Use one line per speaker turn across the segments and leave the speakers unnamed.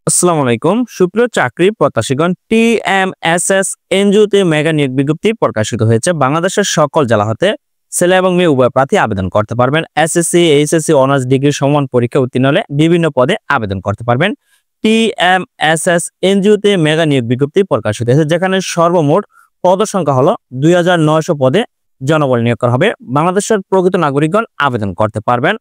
আসসালামু আলাইকুম সুপ্রিয় চাকরি প্রত্যাশীগণ টিএমএসএস এনজিওতে মেগা নিয়োগ বিজ্ঞপ্তি প্রকাশিত হয়েছে। বাংলাদেশের সকল জেলা হতে ছেলে এবং মেয়ে উভয় প্রার্থী আবেদন করতে পারবেন। এসএসসি এইচএসসি অনার্স ডিগ্রি সমান পরীক্ষা উত্তীর্ণ হলে বিভিন্ন পদে আবেদন করতে পারবেন। টিএমএসএস এনজিওতে মেগা নিয়োগ বিজ্ঞপ্তি প্রকাশিত হয়েছে, যেখানে সর্বমোট পদ সংখ্যা হলো 2900 পদে জনবল নিয়োগ করা হবে। বাংলাদেশের প্রকৃত নাগরিকগণ আবেদন করতে পারবেন।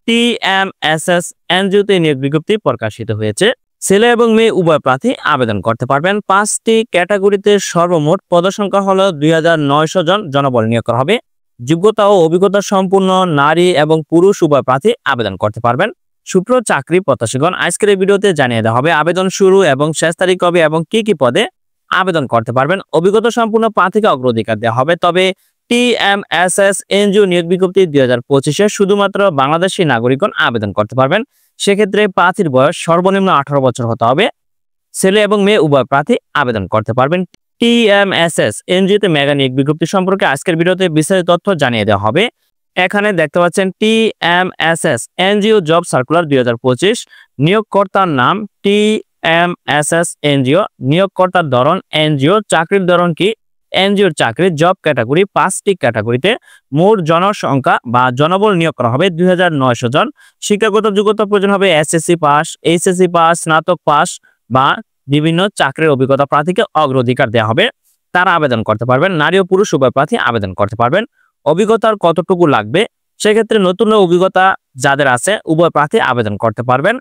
টিএমএসএস এনজিওতে নিয়োগ বিজ্ঞপ্তি প্রকাশিত হয়েছে। ছেলে এবং মেয়ে উভয় প্রার্থী আবেদন করতে পারবেন। 5টি ক্যাটাগরিতে সর্বমোট পদসংখ্যা হলো 2900 জন জনবল নিয়োগ করা হবে। যোগ্যতা ও অভিজ্ঞতা সম্পূর্ণ নারী এবং পুরুষ উভয় প্রার্থী আবেদন করতে পারবেন। সুপ্রিয় চাকরি প্রত্যাশীগণ, আজকের এই ভিডিওতে জানিয়ে দেওয়া হবে আবেদন শুরু এবং শেষ তারিখ কবে এবং কি পদে আবেদন করতে পারবেন। অভিজ্ঞতা সম্পূর্ণ প্রার্থীকে অগ্রাধিকার দেওয়া হবে। তবে টিএমএসএস এনজিও নিয়োগ বিজ্ঞপ্তি 2025 শুধুমাত্র বাংলাদেশি নাগরিকগণ আবেদন করতে পারবেন। সেক্ষেত্রে প্রার্থীর বয়স সর্বনিম্ন 18 বছর হতে হবে। ছেলে এবং মেয়ে উভয় প্রার্থী আবেদন করতে পারবেন। টিএমএসএস এনজিওতে মেগা নিয়োগ বিজ্ঞপ্তি সম্পর্কে আজকের ভিডিওতে বিস্তারিত তথ্য জানিয়ে দেওয়া হবে। এখানে দেখতে পাচ্ছেন টিএমএসএস এনজিও জব সার্কুলার 2025। নিয়োগকর্তার নাম টিএমএসএস এনজিও। নিয়োগকর্তার ধরন এনজিও। চাকরির ধরন কি? এনজিওর চাকরি। জব ক্যাটাগরি 5টি ক্যাটাগরিতে মোট জনসংখ্যা বা জনবল নিয়োগ করা হবে 2900 জন। শিক্ষাগত যোগ্যতা প্রয়োজন হবে এসএসসি পাস, এইচএসসি পাস, স্নাতক পাস বা বিভিন্ন চাকরির অভিজ্ঞতা প্রার্থীকে অগ্রাধিকার দেওয়া হবে। তারা আবেদন করতে পারবেন। নারী ও পুরুষ উভয় প্রার্থী আবেদন করতে পারবেন। অভিজ্ঞতার কতটুকু লাগবে? সেক্ষেত্রে নতুন অভিজ্ঞতা যাদের আছে উভয় প্রার্থী আবেদন করতে পারবেন।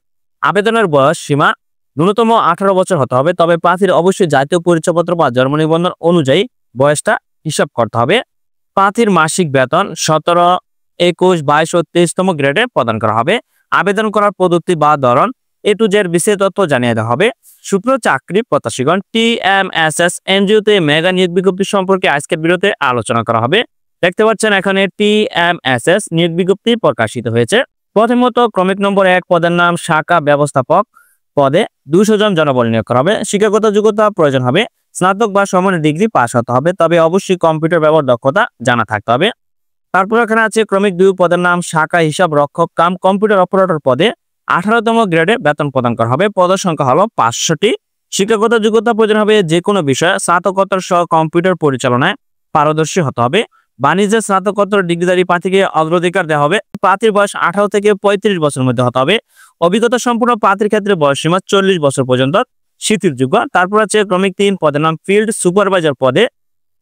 আবেদনের বয়স সীমা ন্যূনতম 18 বছর হতে হবে। তবে প্রার্থীর অবশ্যই জাতীয় পরিচয়পত্র বা জন্ম নিবন্ধন অনুযায়ী বয়সটা হিসাব করতে হবে। প্রার্থীর মাসিক বেতন 17, 21, 22 ও 23তম গ্রেডে প্রদান করা হবে। আবেদন করার পদ্ধতি বা ধরন এ টু জেড বিস্তারিত তথ্য জানিয়ে দেওয়া হবে। সুপ্রিয় চাকরি প্রত্যাশীগণ, টিএমএসএস এনজিওতে মেগা নিয়োগ বিজ্ঞপ্তি সম্পর্কে আজকের ভিডিওতে আলোচনা করা হবে। দেখতে পাচ্ছেন এখানে টিএমএসএস নিয়োগ বিজ্ঞপ্তি প্রকাশিত হয়েছে। প্রথমত ক্রমিক নম্বর 1 পদের নাম শাখা ব্যবস্থাপক পদে 200 জন জনবল নিয়োগ করা হবে। শিক্ষাগত যোগ্যতা প্রয়োজন হবে স্নাতক বা সমান ডিগ্রি পাস হতে হবে। তবে অবশ্যই কম্পিউটার ব্যবহার দক্ষতা জানা থাকতে হবে। তারপর এখানে আছে ক্রমিক 2 পদের নাম শাখা হিসাব রক্ষক কাম কম্পিউটার অপারেটর পদে 18তম গ্রেডে বেতন প্রদান করা হবে। পদের সংখ্যা হলো 500টি। শিক্ষাগত যোগ্যতা প্রয়োজন হবে যে কোনো বিষয়ে স্নাতকোত্তর সহ কম্পিউটার পরিচালনায় পারদর্শী হতে হবে। বাণিজ্যে স্নাতকোত্তর ডিগ্রিধারী প্রার্থীকে অগ্রাধিকার দেওয়া হবে। প্রার্থীর বয়স 18 থেকে 35 বছরের মধ্যে হতে হবে। অভিজ্ঞতা সম্পূর্ণ প্রার্থীর ক্ষেত্রে বয়সসীমা 40 বছর পর্যন্ত শিথিলযোগ্য। তারপর আছে ক্রমিক 3 পদের নাম ফিল্ড সুপারভাইজার পদে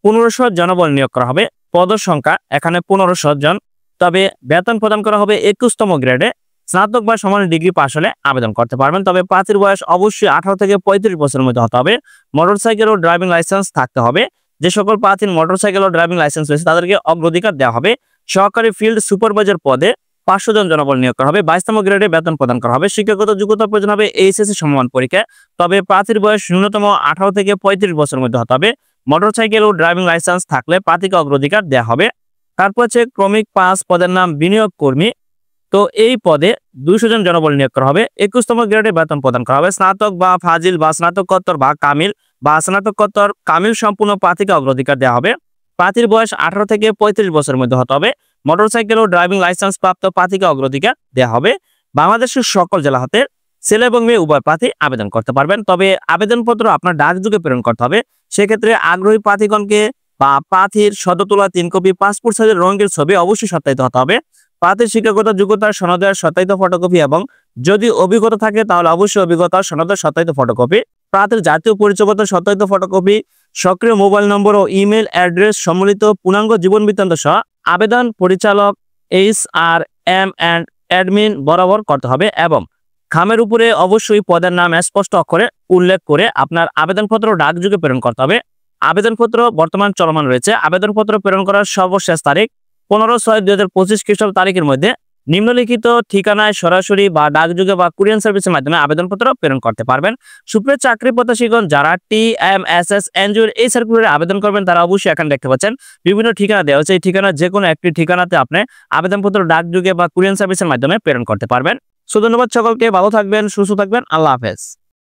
1500 জনবল নিয়োগ করা হবে। পদের সংখ্যা এখানে 1500 জন। তবে বেতন প্রদান করা হবে 21তম গ্রেডে। স্নাতক বা সমান ডিগ্রি পাস হলে আবেদন করতে পারবেন। তবে প্রার্থীর বয়স অবশ্যই 18 থেকে 35 বছরের মধ্যে হতে হবে। মোটরসাইকেল ও ড্রাইভিং লাইসেন্স থাকতে হবে। যে সকল প্রার্থীর মোটরসাইকেল ও ড্রাইভিং লাইসেন্স রয়েছে তাদেরকে অগ্রাধিকার দেওয়া হবে। সহকারী ফিল্ড সুপারভাইজার পদে 500 জন জনবল নিয়োগ করা হবে। 22তম গ্রেডে বেতন প্রদান করা হবে। শিক্ষাগত যোগ্যতা প্রয়োজন হবে এইচএসসি সমমান পরীক্ষা। তবে প্রার্থীর বয়স ন্যূনতম 18 থেকে 35 বছরের মধ্যে হতে হবে। মোটরসাইকেল ও ড্রাইভিং লাইসেন্স থাকলে প্রার্থীকে অগ্রাধিকার দেওয়া হবে। তারপর হচ্ছে ক্রমিক 5 পদের নাম বিনিয়োগ কর্মী। তো এই পদে 200 জন জনবল নিয়োগ করা হবে। 21তম গ্রেডে বেতন প্রদান করা হবে। স্নাতক বা ফাজিল বা স্নাতকোত্তর বা কামিল বা স্নাতকোত্তর কামিল সম্পূর্ণ প্রার্থীকে অগ্রাধিকার দেওয়া হবে। প্রার্থীর বয়স 18 থেকে 35 বছরের মধ্যে হতে হবে। মোটরসাইকেল ও ড্রাইভিং লাইসেন্স প্রাপ্ত প্রার্থীকে অগ্রাধিকার দেওয়া হবে। বাংলাদেশের সকল জেলা হতে ছেলে এবং মেয়ে উভয় প্রার্থী আবেদন করতে পারবেন। তবে আবেদনপত্র আপনার ডাকযোগে প্রেরণ করতে হবে। সেক্ষেত্রে আগ্রহী প্রার্থীগণকে বা প্রার্থীর সদ্য তোলা 3 কপি পাসপোর্ট সাইজের রঙের ছবি অবশ্যই সত্যায়িত হতে হবে। প্রার্থীর শিক্ষাগত যোগ্যতার সনদের সত্যায়িত ফটোকপি এবং যদি অভিজ্ঞতা থাকে তাহলে অবশ্যই অভিজ্ঞতার সনদের সত্যায়িত ফটোকপি। প্রার্থীর জাতীয় পরিচয়পত্র সত্যায়িত ফটোকপি, সক্রিয় মোবাইল নম্বর ও ইমেল অ্যাড্রেস সম্মিলিত পূর্ণাঙ্গ জীবন বৃত্তান্ত সহ আবেদন পরিচালক HRM অ্যান্ড অ্যাডমিন বরাবর করতে হবে এবং খামের উপরে অবশ্যই পদের নাম স্পষ্ট অক্ষরে উল্লেখ করে আপনার আবেদনপত্র ডাকযোগে প্রেরণ করতে হবে। আবেদনপত্র বর্তমান চলমান রয়েছে। আবেদনপত্র প্রেরণ করার সর্বশেষ তারিখ 15/6/2025 খ্রিস্টাব্দ তারিখের মধ্যে নিম্নলিখিত ঠিকানায় সরাসরি বা ডাকযোগে বা কুরিয়ার সার্ভিসের মাধ্যমে আবেদনপত্র প্রেরণ করতে পারবেন। সুপ্রিয় চাকরি প্রত্যাশীগণ, যারা টিএমএসএস এনজিওর এই সার্কুলারে আবেদন করবেন তারা অবশ্যই এখানে দেখতে পাচ্ছেন বিভিন্ন ঠিকানা দেওয়া হচ্ছে। এই ঠিকানা যে কোনো একটি ঠিকানাতে আপনি আবেদনপত্র ডাকযোগে বা কুরিয়ার সার্ভিসের মাধ্যমে প্রেরণ করতে পারবেন। ধন্যবাদ সকলকে, ভালো থাকবেন, সুস্থ থাকবেন, আল্লাহ হাফেজ।